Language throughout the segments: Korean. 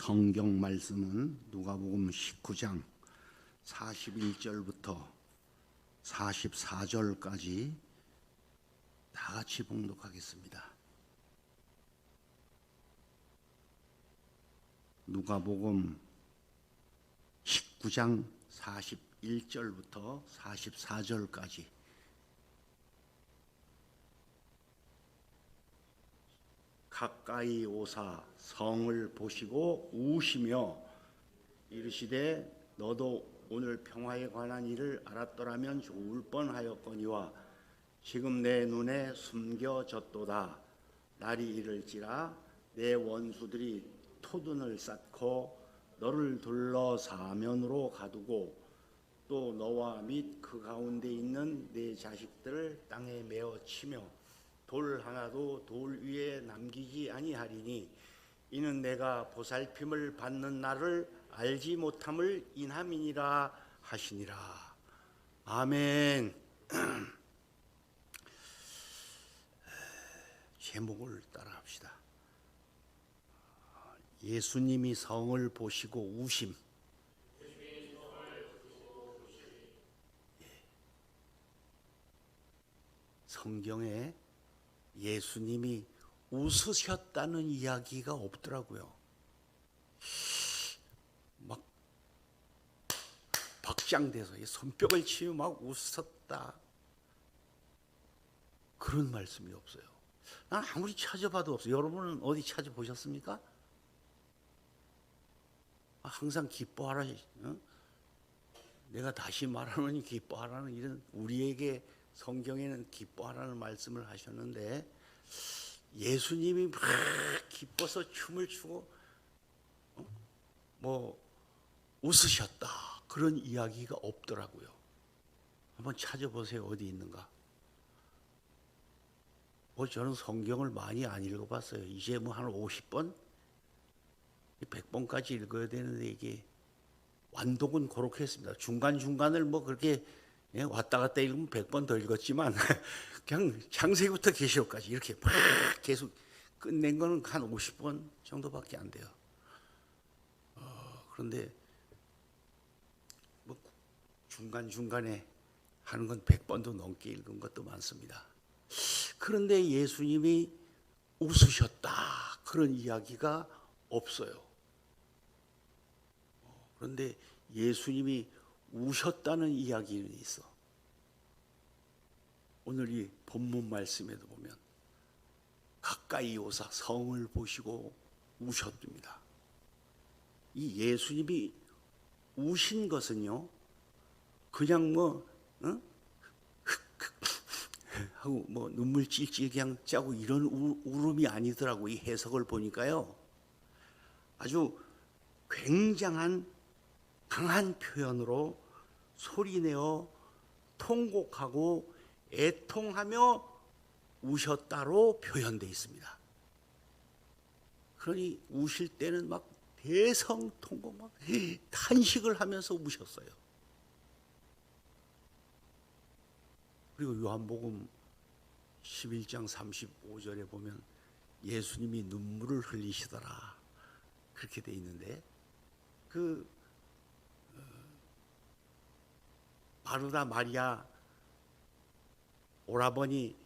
성경 말씀은 누가복음 19장 41절부터 44절까지 다 같이 봉독하겠습니다. 누가복음 19장 41절부터 44절까지 가까이 오사 성을 보시고 우시며 이르시되 너도 오늘 평화에 관한 일을 알았더라면 좋을 뻔하였거니와 지금 내 눈에 숨겨졌도다. 날이 이를지라 내 원수들이 토둔을 쌓고 너를 둘러 사면으로 가두고 또 너와 및 그 가운데 있는 내 자식들을 땅에 메어 치며 돌 하나도 돌 위에 남기지 아니하리니 이는 내가 보살핌을 받는 날을 알지 못함을 인함이니라 하시니라. 아멘. 제목을 따라합시다. 예수님이 성을 보시고 우심. 성경에 예수님이 웃으셨다는 이야기가 없더라고요. 막 박장대서 손뼉을 치며 막 웃었다, 그런 말씀이 없어요. 난 아무리 찾아봐도 없어요. 여러분은 어디 찾아보셨습니까? 항상 기뻐하라. 내가 다시 말하노니 기뻐하라는 이런, 우리에게 성경에는 기뻐하라는 말씀을 하셨는데 예수님이 막 기뻐서 춤을 추고 뭐 웃으셨다, 그런 이야기가 없더라고요. 한번 찾아보세요. 어디 있는가. 저는 성경을 많이 안 읽어봤어요. 이제 뭐 한 50번? 100번까지 읽어야 되는데 이게 완독은 그렇게 했습니다. 중간중간을 뭐 그렇게 왔다 갔다 읽으면 100번 더 읽었지만 그냥 창세기부터 계시록까지 이렇게 막 계속 끝낸 거는 한 50번 정도밖에 안 돼요. 그런데 뭐 중간중간에 하는 건 100번도 넘게 읽은 것도 많습니다. 그런데 예수님이 웃으셨다, 그런 이야기가 없어요. 그런데 예수님이 우셨다는 이야기는 있어. 오늘 이 본문 말씀에도 보면 가까이 오사 성을 보시고 우셨습니다. 이 예수님이 우신 것은요, 그냥 하고 뭐 눈물 찔찔 그냥 짜고 이런 울음이 아니더라고. 이 해석을 보니까요, 아주 굉장한 강한 표현으로 소리내어 통곡하고 애통하며 우셨다로 표현되어 있습니다. 그러니 우실 때는 막 대성통곡, 막 탄식을 하면서 우셨어요. 그리고 요한복음 11장 35절에 보면 예수님이 눈물을 흘리시더라, 그렇게 돼 있는데, 마르다 마리아 오라버니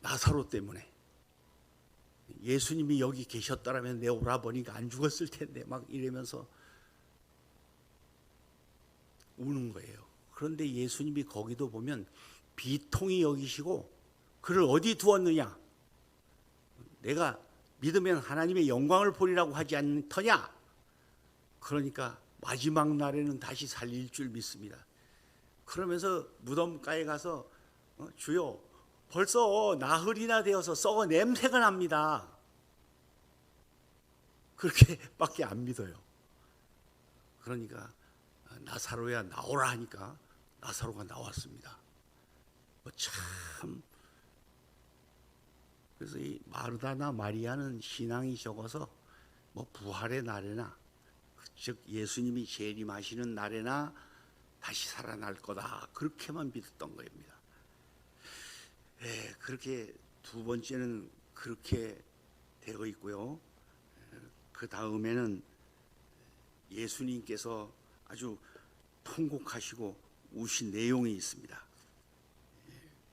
나사로 때문에 예수님이 여기 계셨더라면 내 오라버니가 안 죽었을 텐데 막 이러면서 우는 거예요. 그런데 예수님이 거기도 보면 비통히 여기시고 그를 어디 두었느냐, 내가 믿으면 하나님의 영광을 보리라고 하지 않더냐. 그러니까 마지막 날에는 다시 살릴 줄 믿습니다. 그러면서 무덤가에 가서 주여, 벌써 나흘이나 되어서 썩어 냄새가 납니다, 그렇게밖에 안 믿어요. 그러니까 나사로야 나오라 하니까 나사로가 나왔습니다. 참, 그래서 이 마르다나 마리아는 신앙이 적어서 부활의 날에나, 즉 예수님이 재림하시는 날에나 다시 살아날 거다, 그렇게만 믿었던 겁니다. 그렇게 두 번째는 그렇게 되어 있고요. 그 다음에는 예수님께서 아주 통곡하시고 우신 내용이 있습니다.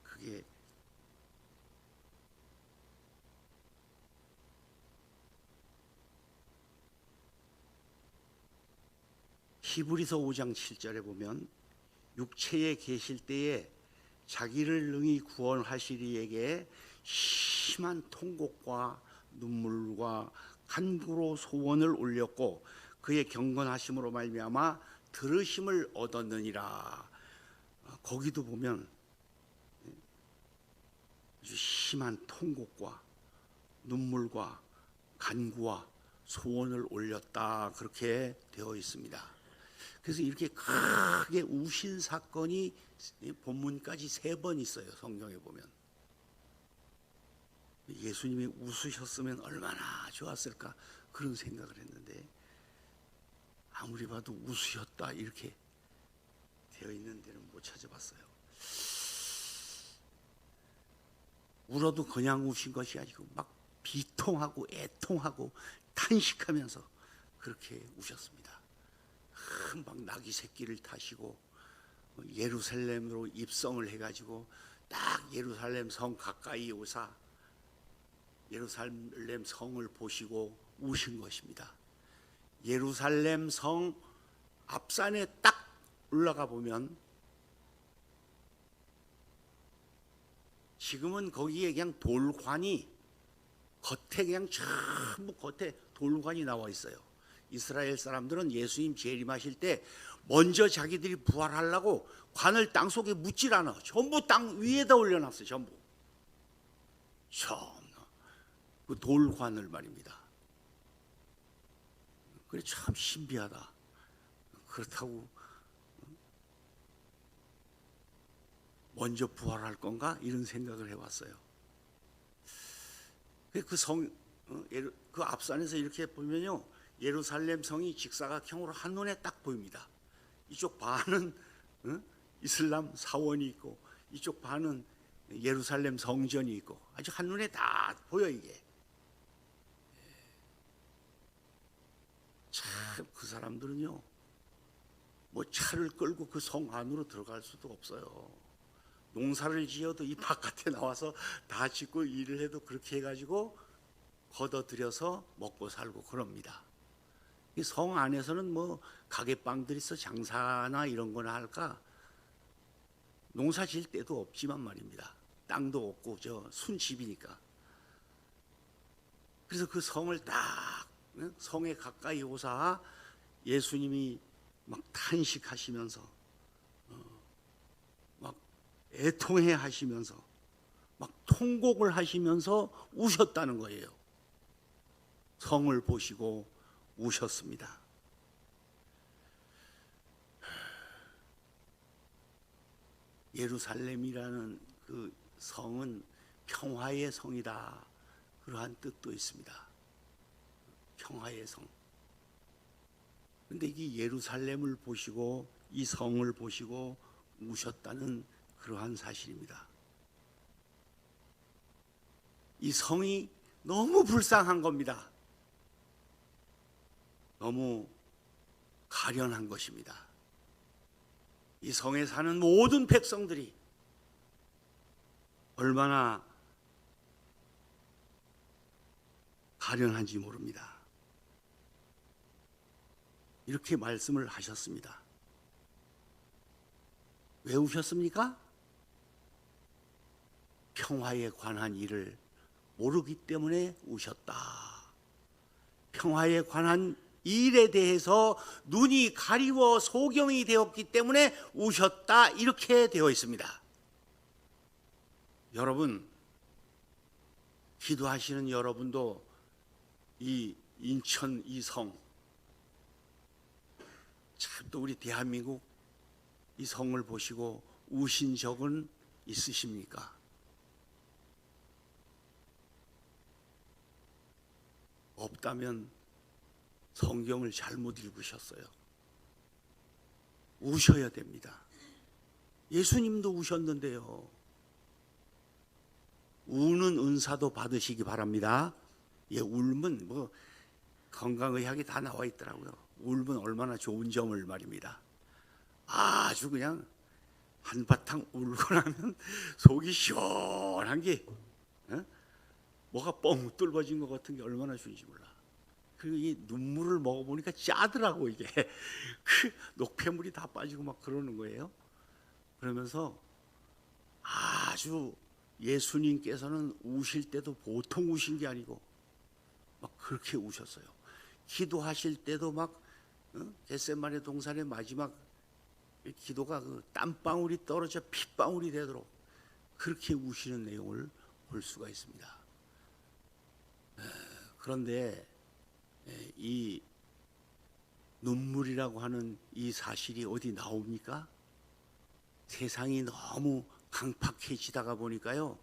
그게 히브리서 5장 7절에 보면 육체에 계실 때에 자기를 능히 구원하시리에게 심한 통곡과 눈물과 간구로 소원을 올렸고 그의 경건하심으로 말미암아 들으심을 얻었느니라. 거기도 보면 아주 심한 통곡과 눈물과 간구와 소원을 올렸다 그렇게 되어 있습니다. 그래서 이렇게 크게 우신 사건이 본문까지 3번 있어요. 성경에 보면. 예수님이 웃으셨으면 얼마나 좋았을까 그런 생각을 했는데 아무리 봐도 웃으셨다 이렇게 되어 있는 데는 못 찾아봤어요. 울어도 그냥 우신 것이 아니고 막 비통하고 애통하고 탄식하면서 그렇게 우셨습니다. 막 나귀 새끼를 타시고 예루살렘으로 입성을 해가지고 딱 예루살렘 성 가까이 오사 예루살렘 성을 보시고 우신 것입니다. 예루살렘 성 앞산에 딱 올라가 보면 지금은 거기에 그냥 돌관이 겉에 그냥 전부 겉에 돌관이 나와 있어요. 이스라엘 사람들은 예수님 재림하실 때 먼저 자기들이 부활하려고 관을 땅속에 묻질 않아. 전부 땅 위에다 올려놨어요. 전부. 그 돌관을 말입니다. 그래 참 신비하다. 그렇다고 먼저 부활할 건가 이런 생각을 해왔어요. 그 앞산에서 이렇게 보면요, 예루살렘 성이 직사각형으로 한눈에 딱 보입니다. 이쪽 반은 이슬람 사원이 있고 이쪽 반은 예루살렘 성전이 있고 아주 한눈에 다 보여 이게. 참 그 사람들은요, 뭐 차를 끌고 그 성 안으로 들어갈 수도 없어요. 농사를 지어도 이 바깥에 나와서 다 짓고 일을 해도 그렇게 해가지고 걷어들여서 먹고 살고 그럽니다. 이 성 안에서는 뭐 가게빵들 있어 장사나 이런 거나 할까 농사 질 때도 없지만 말입니다. 땅도 없고 저 순집이니까. 그래서 그 성을 딱 성에 가까이 오사 예수님이 막 탄식하시면서 막 애통해 하시면서 막 통곡을 하시면서 우셨다는 거예요. 성을 보시고 우셨습니다. 예루살렘이라는 그 성은 평화의 성이다 그러한 뜻도 있습니다. 평화의 성. 근데 이 예루살렘을 보시고 이 성을 보시고 우셨다는 그러한 사실입니다. 이 성이 너무 불쌍한 겁니다. 너무 가련한 것입니다. 이 성에 사는 모든 백성들이 얼마나 가련한지 모릅니다. 이렇게 말씀을 하셨습니다. 왜 우셨습니까? 평화에 관한 일을 모르기 때문에 우셨다. 평화에 관한 일에 대해서 눈이 가리워 소경이 되었기 때문에 우셨다 이렇게 되어 있습니다. 여러분, 기도하시는 여러분도 이 인천 이 성, 참 또 우리 대한민국 이 성을 보시고 우신 적은 있으십니까? 없다면 성경을 잘못 읽으셨어요. 우셔야 됩니다. 예수님도 우셨는데요. 우는 은사도 받으시기 바랍니다. 예, 울면 뭐 건강의학이 다 나와 있더라고요. 울면 얼마나 좋은 점을 말입니다. 아주 그냥 한바탕 울고 나면 속이 시원한 게 뭐가 뻥 뚫어진 것 같은 게 얼마나 좋은지 몰라. 그리고 이 눈물을 먹어보니까 짜더라고 이게. 그 녹폐물이 다 빠지고 막 그러는 거예요. 그러면서 아주 예수님께서는 우실 때도 보통 우신 게 아니고 막 그렇게 우셨어요. 기도하실 때도 막 겟세마네 동산의 마지막 기도가 그 땀방울이 떨어져 핏방울이 되도록 그렇게 우시는 내용을 볼 수가 있습니다. 그런데 이 눈물이라고 하는 이 사실이 어디 나옵니까? 세상이 너무 강팍해지다가 보니까요,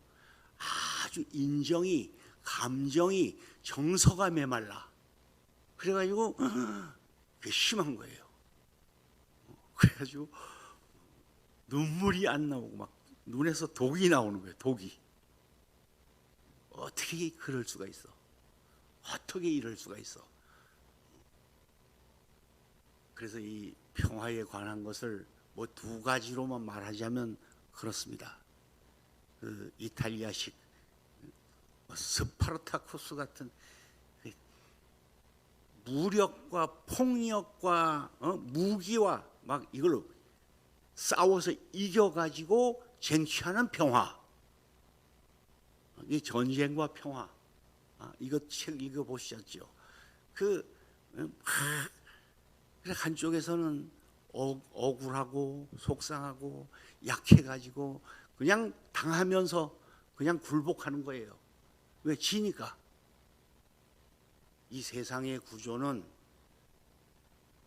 아주 인정이, 감정이, 정서가 메말라. 그래가지고 그게 심한 거예요. 그래가지고 눈물이 안 나오고 막 눈에서 독이 나오는 거예요. 독이. 어떻게 그럴 수가 있어? 어떻게 이럴 수가 있어? 그래서 이 평화에 관한 것을 뭐 두 가지로만 말하자면 그렇습니다. 그 이탈리아식 스파르타쿠스 같은 무력과 폭력과 무기와 막 이걸로 싸워서 이겨가지고 쟁취하는 평화. 이 전쟁과 평화. 이거 책 읽어보셨죠? 한쪽에서는 억울하고 속상하고 약해가지고 그냥 당하면서 그냥 굴복하는 거예요. 왜? 지니까. 이 세상의 구조는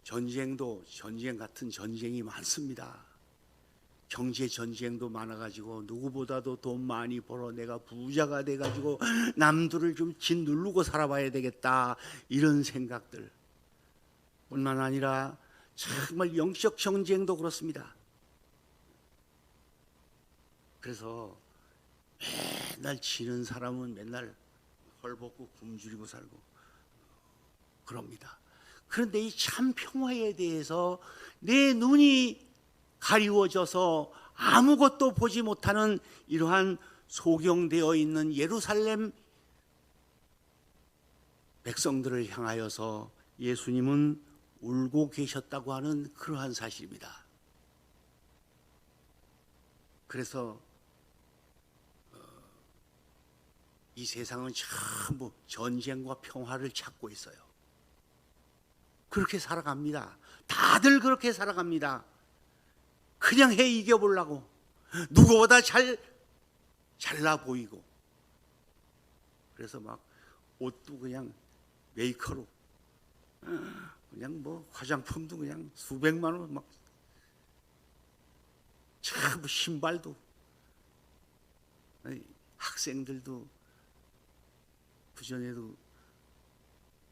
전쟁도 전쟁 같은 전쟁이 많습니다. 경제 전쟁도 많아가지고 누구보다도 돈 많이 벌어 내가 부자가 돼가지고 남들을 좀 짓누르고 살아봐야 되겠다, 이런 생각들 뿐만 아니라 정말 영적 전쟁도 그렇습니다. 그래서 맨날 지는 사람은 맨날 헐벗고 굶주리고 살고 그럽니다. 그런데 이 참 평화에 대해서 내 눈이 가리워져서 아무것도 보지 못하는 이러한 소경되어 있는 예루살렘 백성들을 향하여서 예수님은 울고 계셨다고 하는 그러한 사실입니다. 그래서 이 세상은 전부 전쟁과 평화를 찾고 있어요. 그렇게 살아갑니다. 다들 그렇게 살아갑니다. 그냥 해 이겨보려고. 누구보다 잘나 보이고. 그래서 막 옷도 그냥 메이커로, 그냥 뭐 화장품도 그냥 수백만 원 막, 참 신발도, 학생들도 그전에도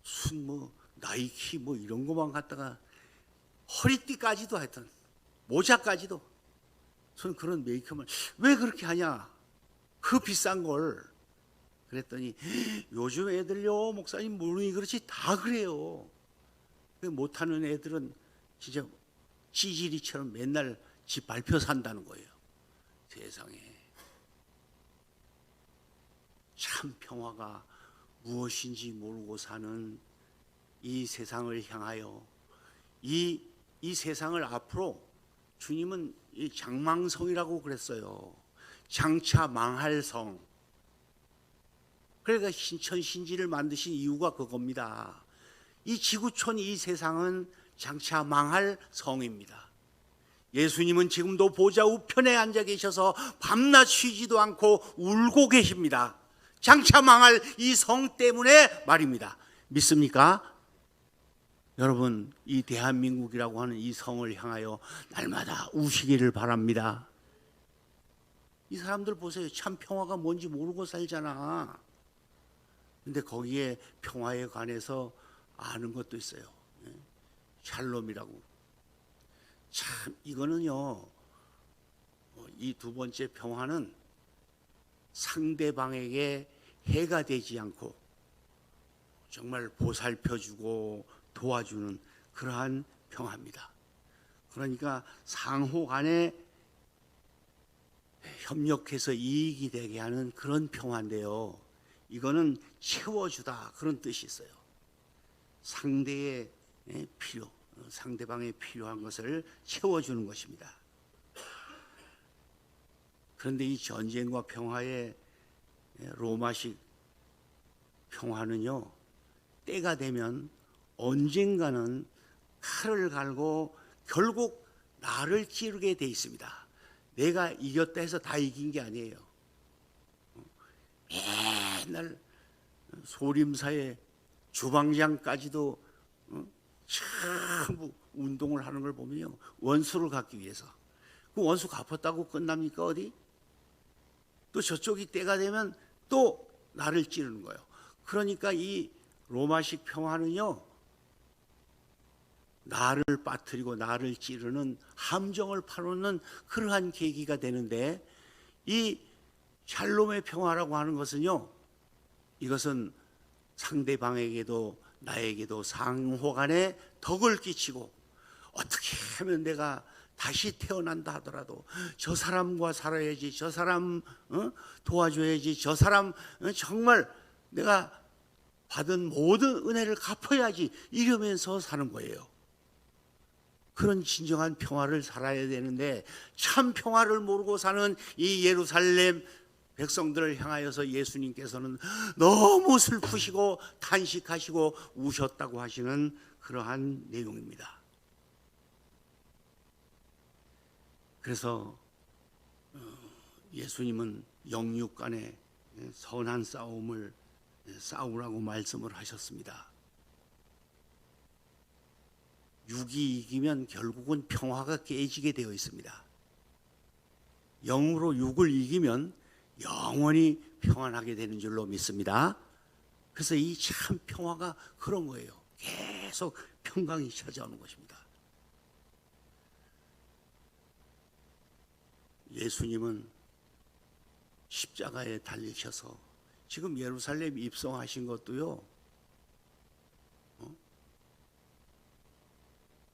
순 뭐 나이키 뭐 이런 거만 갖다가 허리띠까지도 하여튼 모자까지도, 저는 그런 메이크업을 왜 그렇게 하냐, 그 비싼 걸. 그랬더니 요즘 애들요, 목사님 모르니 그렇지 다 그래요. 못하는 애들은 진짜 찌질이처럼 맨날 집 발표 산다는 거예요. 세상에 참 평화가 무엇인지 모르고 사는 이 세상을 향하여 이 세상을 앞으로 주님은 이 장망성이라고 그랬어요. 장차 망할 성. 그러니까 신천신지를 만드신 이유가 그겁니다. 이 지구촌, 이 세상은 장차 망할 성입니다. 예수님은 지금도 보좌 우편에 앉아 계셔서 밤낮 쉬지도 않고 울고 계십니다. 장차 망할 이 성 때문에 말입니다. 믿습니까? 여러분, 이 대한민국이라고 하는 이 성을 향하여 날마다 우시기를 바랍니다. 이 사람들 보세요. 참 평화가 뭔지 모르고 살잖아. 근데 거기에 평화에 관해서 아는 것도 있어요. 샬롬이라고. 참 이거는요, 이 두 번째 평화는 상대방에게 해가 되지 않고 정말 보살펴주고 도와주는 그러한 평화입니다. 그러니까 상호 간에 협력해서 이익이 되게 하는 그런 평화인데요. 이거는 채워주다 그런 뜻이 있어요. 상대의 필요, 상대방의 필요한 것을 채워주는 것입니다. 그런데 이 전쟁과 평화의 로마식 평화는요, 때가 되면 언젠가는 칼을 갈고 결국 나를 찌르게 돼 있습니다. 내가 이겼다 해서 다 이긴 게 아니에요. 맨날 소림사의 주방장까지도 전부 운동을 하는 걸 보면요, 원수를 갚기 위해서. 그 원수 갚았다고 끝납니까 어디? 또 저쪽이 때가 되면 또 나를 찌르는 거예요. 그러니까 이 로마식 평화는요, 나를 빠뜨리고 나를 찌르는 함정을 파놓는 그러한 계기가 되는데, 이 샬롬의 평화라고 하는 것은요, 이것은 상대방에게도 나에게도 상호 간에 덕을 끼치고, 어떻게 하면 내가 다시 태어난다 하더라도 저 사람과 살아야지, 저 사람 도와줘야지, 저 사람 정말 내가 받은 모든 은혜를 갚아야지, 이러면서 사는 거예요. 그런 진정한 평화를 살아야 되는데, 참 평화를 모르고 사는 이 예루살렘 백성들을 향하여서 예수님께서는 너무 슬프시고 탄식하시고 우셨다고 하시는 그러한 내용입니다. 그래서 예수님은 영육 간에 선한 싸움을 싸우라고 말씀을 하셨습니다. 육이 이기면 결국은 평화가 깨지게 되어 있습니다. 영으로 육을 이기면 영원히 평안하게 되는 줄로 믿습니다. 그래서 이 참 평화가 그런 거예요. 계속 평강이 찾아오는 것입니다. 예수님은 십자가에 달리셔서 지금 예루살렘 입성하신 것도요,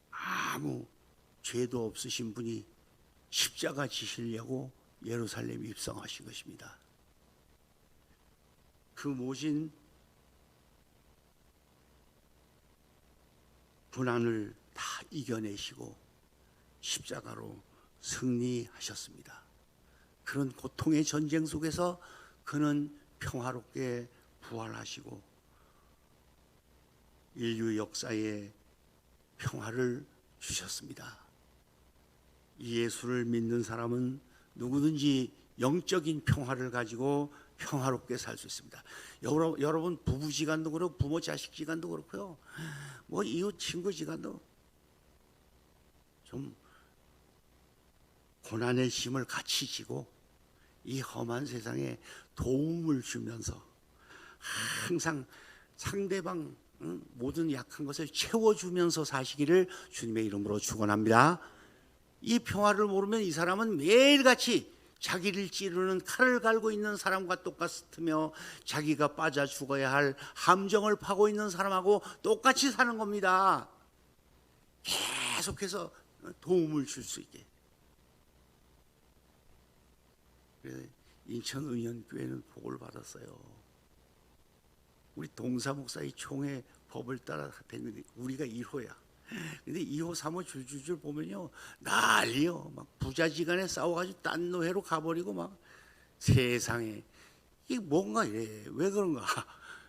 아무 죄도 없으신 분이 십자가 지시려고 예루살렘 입성하신 것입니다. 그 모진 분한을 다 이겨내시고 십자가로 승리하셨습니다. 그런 고통의 전쟁 속에서 그는 평화롭게 부활하시고 인류 역사에 평화를 주셨습니다. 이 예수를 믿는 사람은 누구든지 영적인 평화를 가지고 평화롭게 살 수 있습니다. 여러분 부부지간도 그렇고 부모 자식지간도 그렇고요, 뭐 이웃 친구지간도 좀 고난의 짐을 같이 지고 이 험한 세상에 도움을 주면서 항상 상대방 모든 약한 것을 채워주면서 사시기를 주님의 이름으로 축원합니다. 이 평화를 모르면 이 사람은 매일같이 자기를 찌르는 칼을 갈고 있는 사람과 똑같으며 자기가 빠져 죽어야 할 함정을 파고 있는 사람하고 똑같이 사는 겁니다. 계속해서 도움을 줄 수 있게. 인천의연교회는 복을 받았어요. 우리 동사 목사의 총회 법을 따라 됐는데 우리가 1호야. 근데 2호, 3호 줄줄줄 보면요, 난리요. 막 부자지간에 싸워가지고 딴 노회로 가버리고 막 세상에 이게 뭔가 이래. 왜 그런가?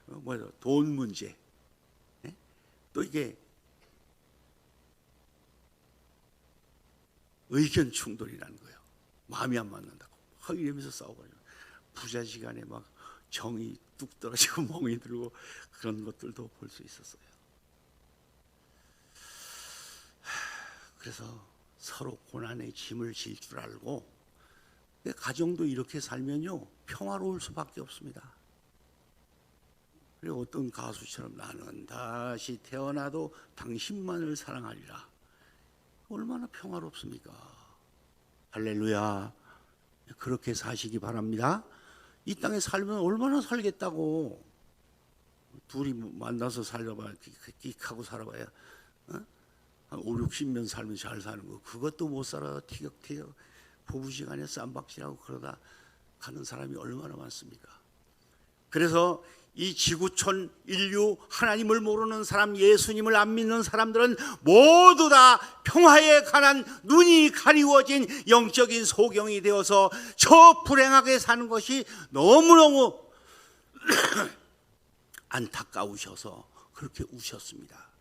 뭐 돈 문제. 또 이게 의견 충돌이라는 거예요. 마음이 안 맞는다고 막 이러면서 싸워가지고 부자지간에 막 정이 뚝 떨어지고 멍이 들고 그런 것들도 볼 수 있었어요. 그래서 서로 고난의 짐을 질 줄 알고, 가정도 이렇게 살면요 평화로울 수밖에 없습니다. 그리고 어떤 가수처럼 나는 다시 태어나도 당신만을 사랑하리라. 얼마나 평화롭습니까? 할렐루야. 그렇게 사시기 바랍니다. 이 땅에 살면 얼마나 살겠다고. 둘이 만나서 살아봐야 끽하고 살아봐야 한 5, 60년 살면 잘 사는 거 그것도 못 살아. 티격태격 부부지간에 쌈박질하고 그러다 가는 사람이 얼마나 많습니까? 그래서 이 지구촌 인류 하나님을 모르는 사람, 예수님을 안 믿는 사람들은 모두 다 평화에 관한 눈이 가리워진 영적인 소경이 되어서 저 불행하게 사는 것이 너무너무 안타까우셔서 그렇게 우셨습니다.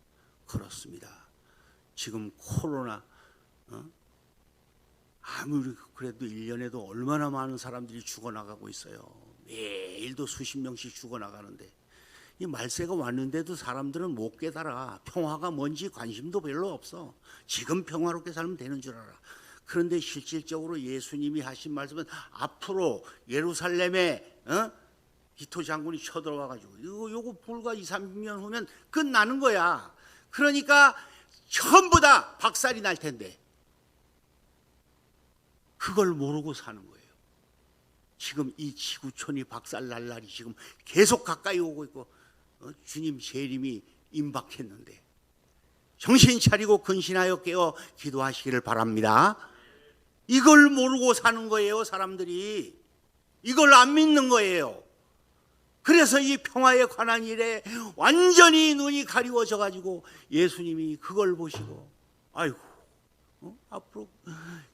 그렇습니다. 지금 코로나 아무리 그래도 1년에도 얼마나 많은 사람들이 죽어나가고 있어요. 매일도 수십 명씩 죽어나가는데 이 말세가 왔는데도 사람들은 못 깨달아. 평화가 뭔지 관심도 별로 없어. 지금 평화롭게 살면 되는 줄 알아. 그런데 실질적으로 예수님이 하신 말씀은 앞으로 예루살렘에 기토 장군이 쳐들어와가지고 요거 불과 2, 30년 후면 끝나는 거야. 그러니까 전부 다 박살이 날 텐데 그걸 모르고 사는 거예요. 지금 이 지구촌이 박살날 날이 지금 계속 가까이 오고 있고 주님 재림이 임박했는데 정신 차리고 근신하여 깨어 기도하시기를 바랍니다. 이걸 모르고 사는 거예요. 사람들이 이걸 안 믿는 거예요. 그래서 이 평화에 관한 일에 완전히 눈이 가리워져 가지고 예수님이 그걸 보시고 아이고 앞으로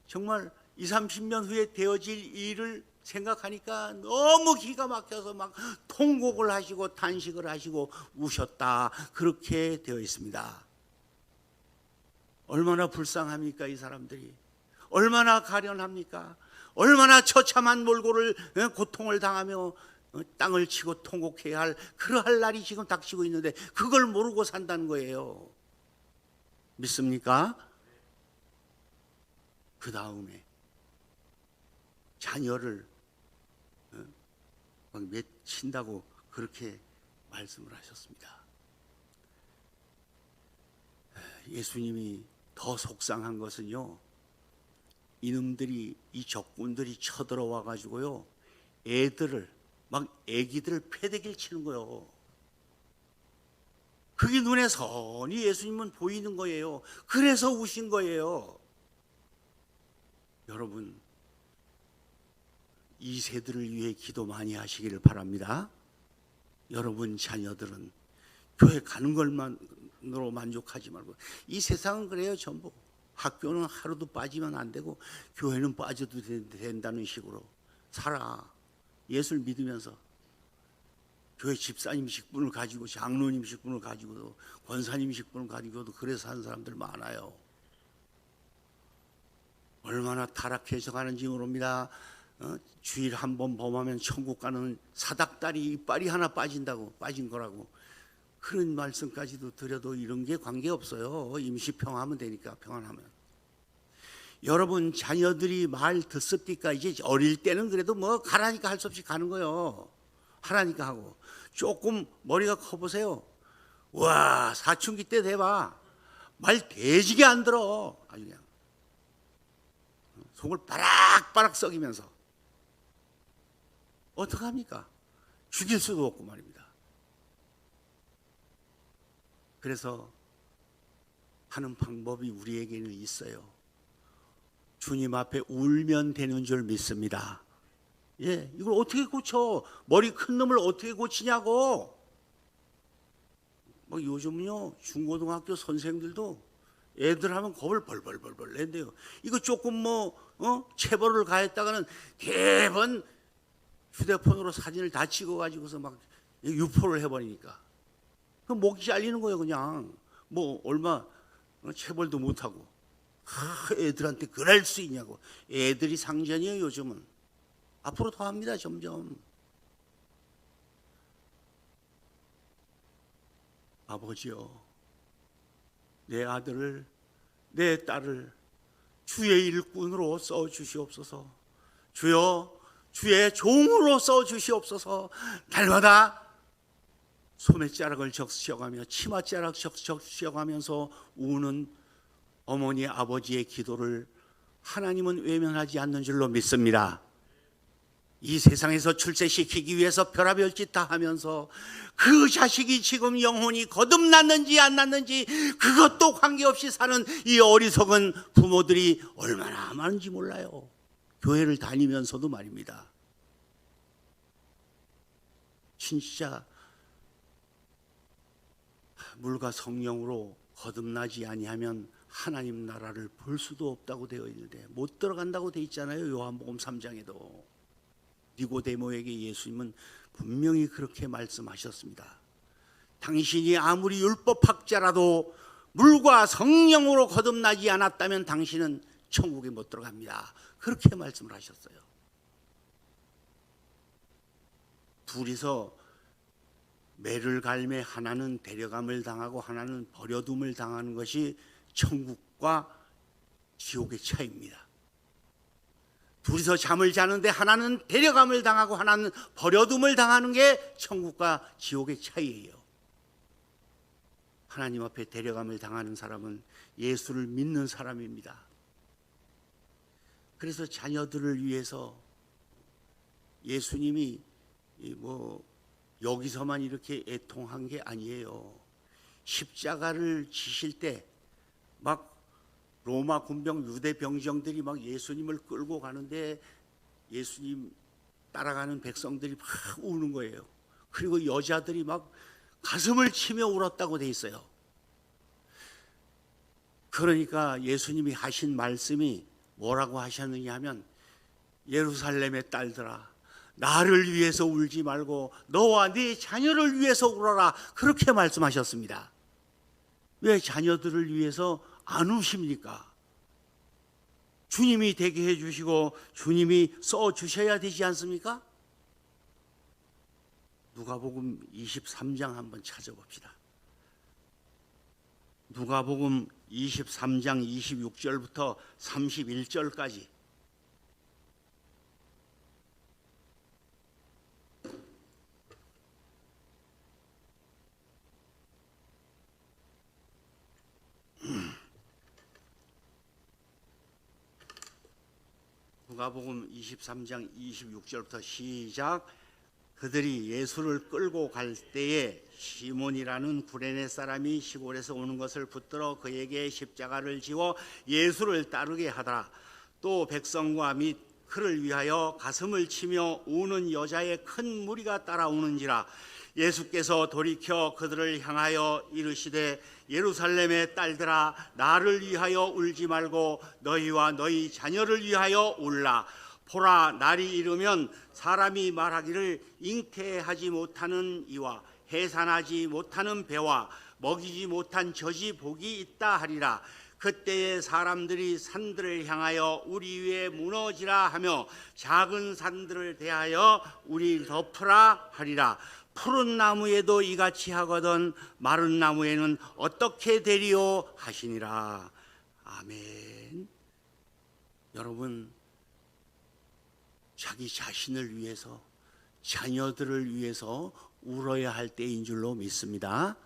정말 20, 30년 후에 되어질 일을 생각하니까 너무 기가 막혀서 막 통곡을 하시고 탄식을 하시고 우셨다. 그렇게 되어 있습니다. 얼마나 불쌍합니까? 이 사람들이 얼마나 가련합니까? 얼마나 처참한 몰골을 고통을 당하며 땅을 치고 통곡해야 할 그러할 날이 지금 닥치고 있는데 그걸 모르고 산다는 거예요. 믿습니까? 그 다음에 자녀를 막 맺힌다고 그렇게 말씀을 하셨습니다. 예수님이 더 속상한 것은요, 이놈들이 이 적군들이 쳐들어와 가지고요 애들을 막 애기들 패대기를 치는 거예요. 그게 눈에 선히 예수님은 보이는 거예요. 그래서 우신 거예요. 여러분 이 세대를 위해 기도 많이 하시기를 바랍니다. 여러분 자녀들은 교회 가는 것만으로 만족하지 말고 이 세상은 그래요. 전부 학교는 하루도 빠지면 안 되고 교회는 빠져도 된다는 식으로 살아. 예수를 믿으면서 교회 집사님 식분을 가지고 장로님 식분을 가지고도 권사님 식분을 가지고도 그래서 사는 사람들 많아요. 얼마나 타락해서 가는지 모릅니다. 주일 한 번 범하면 천국 가는 사닥다리 이빨이 하나 빠진 거라고 그런 말씀까지도 드려도 이런 게 관계없어요. 임시평화하면 되니까 평안하면. 여러분 자녀들이 말 듣습니까? 이제 어릴 때는 그래도 뭐 가라니까 할 수 없이 가는 거예요. 하라니까 하고 조금 머리가 커보세요. 와 사춘기 때 돼봐 말 대지게 안 들어. 아주 그냥 속을 바락바락 썩이면서 어떡합니까? 죽일 수도 없고 말입니다. 그래서 하는 방법이 우리에게는 있어요. 주님 앞에 울면 되는 줄 믿습니다. 예, 이걸 어떻게 고쳐? 머리 큰 놈을 어떻게 고치냐고. 뭐 요즘은요 중고등학교 선생들도 애들 하면 겁을 벌벌벌벌 낸대요. 이거 조금 체벌을 가했다가는 대번 휴대폰으로 사진을 다 찍어가지고서 막 유포를 해버리니까 그 목이 잘리는 거예요. 그냥 뭐 얼마 체벌도 못하고 애들한테 그럴 수 있냐고. 애들이 상전이에요. 요즘은 앞으로 더 합니다. 점점. 아버지요, 내 아들을 내 딸을 주의 일꾼으로 써주시옵소서. 주여 주의 종으로 써주시옵소서. 날마다 소매자락을 적셔가며 치맛자락 적셔가면서 우는 어머니 아버지의 기도를 하나님은 외면하지 않는 줄로 믿습니다. 이 세상에서 출세시키기 위해서 별의별 짓 다 하면서 그 자식이 지금 영혼이 거듭났는지 안 났는지 그것도 관계없이 사는 이 어리석은 부모들이 얼마나 많은지 몰라요. 교회를 다니면서도 말입니다. 진짜 물과 성령으로 거듭나지 아니하면 하나님 나라를 볼 수도 없다고 되어 있는데 못 들어간다고 되어 있잖아요. 요한복음 3장에도. 니고데모에게 예수님은 분명히 그렇게 말씀하셨습니다. 당신이 아무리 율법학자라도 물과 성령으로 거듭나지 않았다면 당신은 천국에 못 들어갑니다. 그렇게 말씀을 하셨어요. 둘이서 매를 갈매 하나는 데려감을 당하고 하나는 버려둠을 당하는 것이 천국과 지옥의 차이입니다. 둘이서 잠을 자는데 하나는 데려감을 당하고 하나는 버려둠을 당하는 게 천국과 지옥의 차이예요. 하나님 앞에 데려감을 당하는 사람은 예수를 믿는 사람입니다. 그래서 자녀들을 위해서 예수님이 여기서만 이렇게 애통한 게 아니에요. 십자가를 지실 때 막 로마 군병 유대 병정들이 막 예수님을 끌고 가는데 예수님 따라가는 백성들이 막 우는 거예요. 그리고 여자들이 막 가슴을 치며 울었다고 돼 있어요. 그러니까 예수님이 하신 말씀이 뭐라고 하셨느냐 하면 예루살렘의 딸들아 나를 위해서 울지 말고 너와 네 자녀를 위해서 울어라. 그렇게 말씀하셨습니다. 왜 자녀들을 위해서 안 우십니까? 주님이 되게 해주시고 주님이 써주셔야 되지 않습니까? 누가복음 23장 한번 찾아봅시다. 누가복음 23장 26절부터 31절까지 누가복음 23장 26절부터 시작. 그들이 예수를 끌고 갈 때에 시몬이라는 구레네 사람이 시골에서 오는 것을 붙들어 그에게 십자가를 지워 예수를 따르게 하더라. 또 백성과 및 그를 위하여 가슴을 치며 우는 여자의 큰 무리가 따라오는지라. 예수께서 돌이켜 그들을 향하여 이르시되 예루살렘의 딸들아 나를 위하여 울지 말고 너희와 너희 자녀를 위하여 울라. 보라 날이 이르면 사람이 말하기를 잉태하지 못하는 이와 해산하지 못하는 배와 먹이지 못한 젖이 복이 있다 하리라. 그때에 사람들이 산들을 향하여 우리 위에 무너지라 하며 작은 산들을 대하여 우리 덮으라 하리라. 푸른 나무에도 이같이 하거든 마른 나무에는 어떻게 되리요 하시니라. 아멘. 여러분 자기 자신을 위해서 자녀들을 위해서 울어야 할 때인 줄로 믿습니다.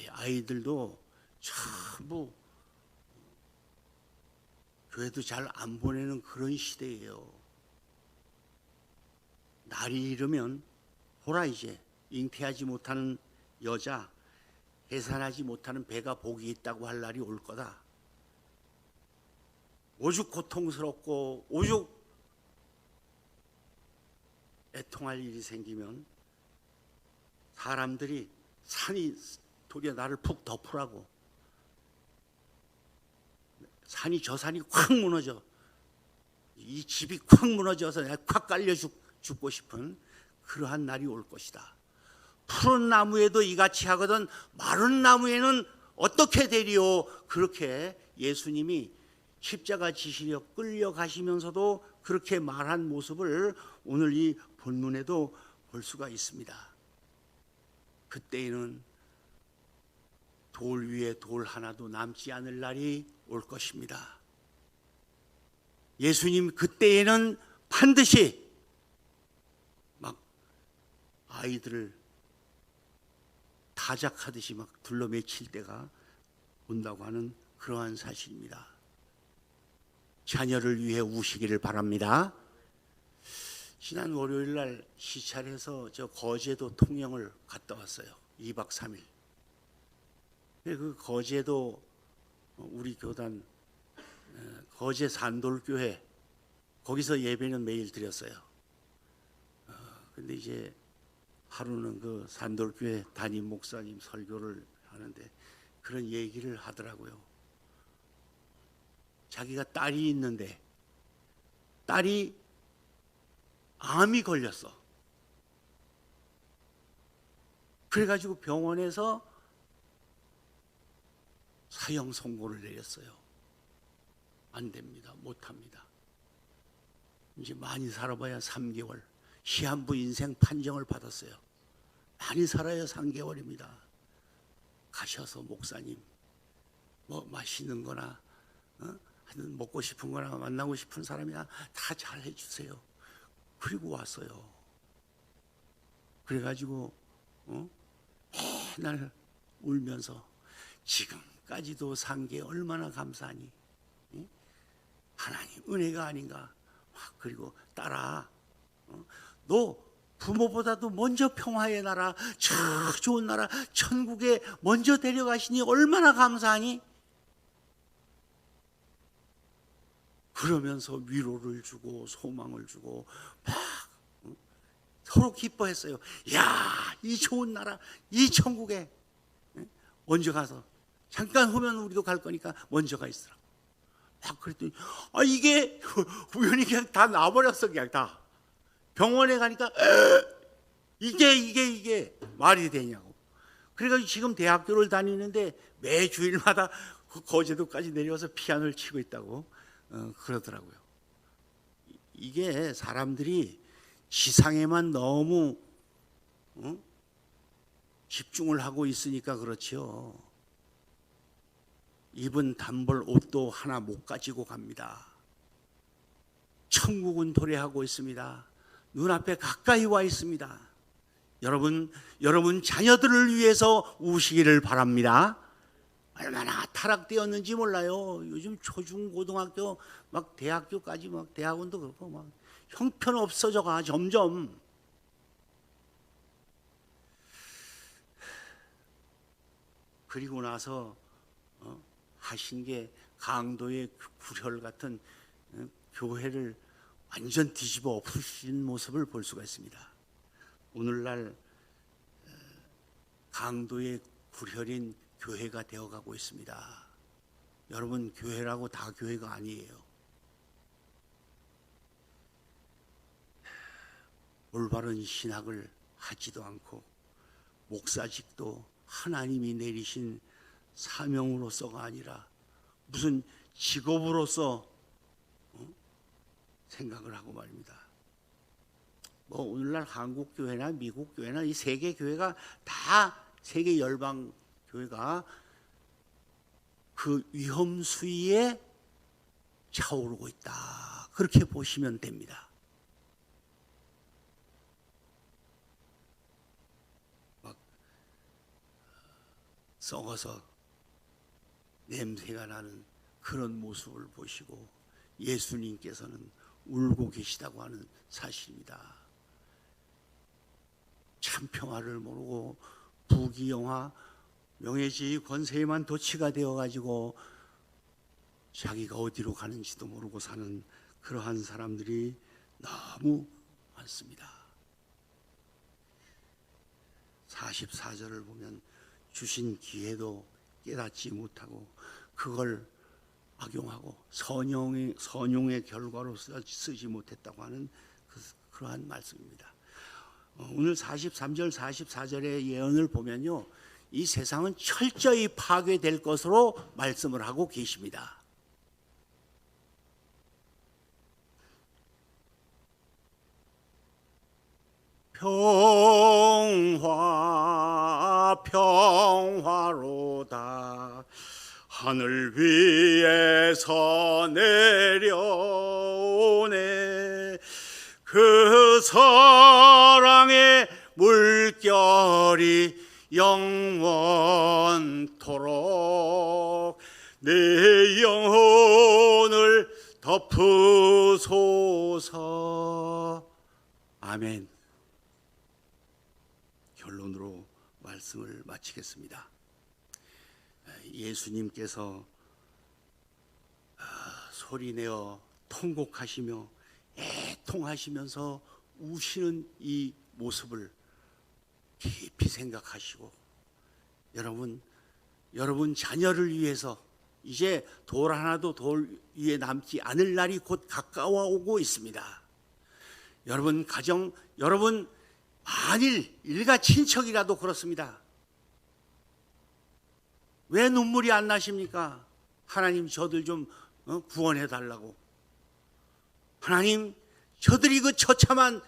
아이들도 전부 교회도 잘 안 보내는 그런 시대예요. 날이 이르면 보라 이제 잉태하지 못하는 여자 해산하지 못하는 배가 복이 있다고 할 날이 올 거다. 오죽 고통스럽고 오죽 애통할 일이 생기면 사람들이 산이 도리어 나를 푹 덮으라고 산이 저 산이 확 무너져 이 집이 확 무너져서 내가 확 깔려 죽고 싶은 그러한 날이 올 것이다. 푸른 나무에도 이같이 하거든 마른 나무에는 어떻게 되리요. 그렇게 예수님이 십자가 지시려 끌려가시면서도 그렇게 말한 모습을 오늘 이 본문에도 볼 수가 있습니다. 그때에는 돌 위에 돌 하나도 남지 않을 날이 올 것입니다. 예수님 그때에는 반드시 막 아이들을 타작하듯이 막 둘러매칠 때가 온다고 하는 그러한 사실입니다. 자녀를 위해 우시기를 바랍니다. 지난 월요일 날 시찰해서 저 거제도 통영을 갔다 왔어요. 2박 3일. 그 거제도 우리 교단 거제 산돌교회 거기서 예배는 매일 드렸어요. 근데 이제 하루는 그 산돌교회 담임 목사님 설교를 하는데 그런 얘기를 하더라고요. 자기가 딸이 있는데 딸이 암이 걸렸어. 그래가지고 병원에서 사형 선고를 내렸어요. 안 됩니다. 못합니다. 이제 많이 살아봐야 3개월. 시한부 인생 판정을 받았어요. 많이 살아야 3개월입니다. 가셔서 목사님 뭐 맛있는 거나 먹고 싶은 거나 만나고 싶은 사람이나 다 잘 해주세요. 그리고 왔어요. 그래가지고 맨날 울면서 지금까지도 산 게 얼마나 감사하니? 하나님 은혜가 아닌가? 그리고 딸아, 너 부모보다도 먼저 평화의 나라, 저 좋은 나라 천국에 먼저 데려가시니 얼마나 감사하니? 그러면서 위로를 주고 소망을 주고 막 서로 기뻐했어요. 야, 이 좋은 나라, 이 천국에 먼저 가서 잠깐 후면 우리도 갈 거니까 먼저 가 있으라고. 막 그랬더니 이게 우연히 그냥 다 나와버렸어. 그냥 다 병원에 가니까 이게 말이 되냐고. 그래가지고 지금 대학교를 다니는데 매 주일마다 거제도까지 내려와서 피아노를 치고 있다고 그러더라고요. 이게 사람들이 지상에만 너무 집중을 하고 있으니까 그렇지요. 입은 단벌 옷도 하나 못 가지고 갑니다. 천국은 도래하고 있습니다. 눈앞에 가까이 와 있습니다. 여러분 자녀들을 위해서 우시기를 바랍니다. 얼마나 타락되었는지 몰라요. 요즘 초중 고등학교 막 대학교까지 막 대학원도 그렇고 막 형편없어져가 점점. 그리고 나서 하신 게 강도의 구혈 같은 교회를 완전 뒤집어 엎으신 모습을 볼 수가 있습니다. 오늘날 강도의 구혈인 교회가 되어가고 있습니다. 여러분 교회라고 다 교회가 아니에요. 올바른 신학을 하지도 않고 목사직도 하나님이 내리신 사명으로서가 아니라 무슨 직업으로서 생각을 하고 말입니다. 뭐 오늘날 한국 교회나 미국 교회나 이 세계 교회가 다 세계 열방 교회가 그 위험 수위에 차오르고 있다. 그렇게 보시면 됩니다. 막 썩어서 냄새가 나는 그런 모습을 보시고 예수님께서는 울고 계시다고 하는 사실입니다. 참 평화를 모르고 부귀영화 명예지위 권세에만 도취가 되어가지고 자기가 어디로 가는지도 모르고 사는 그러한 사람들이 너무 많습니다. 44절을 보면 주신 기회도 깨닫지 못하고 그걸 악용하고 선용의 결과로 쓰지 못했다고 하는 그러한 말씀입니다. 오늘 43절 44절의 예언을 보면요, 이 세상은 철저히 파괴될 것으로 말씀을 하고 계십니다. 평화로다 하늘 위에서 내려오네. 그 사랑의 물결이 영원토록 내 영혼을 덮으소서. 아멘. 결론으로 말씀을 마치겠습니다. 예수님께서 소리내어 통곡하시며 애통하시면서 우시는 이 모습을 깊이 생각하시고 여러분 자녀를 위해서 이제 돌 하나도 돌 위에 남지 않을 날이 곧 가까워 오고 있습니다. 여러분 가정, 여러분 만일 일가 친척이라도 그렇습니다. 왜 눈물이 안 나십니까? 하나님 저들 좀 구원해 달라고. 하나님 저들이 그 처참한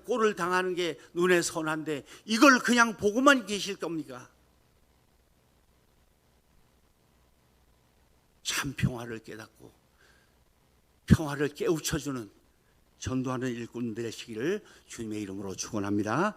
꼴을 당하는 게 눈에 선한데 이걸 그냥 보고만 계실 겁니까? 참 평화를 깨닫고 평화를 깨우쳐주는 전도하는 일꾼 되시기를 주님의 이름으로 축원합니다.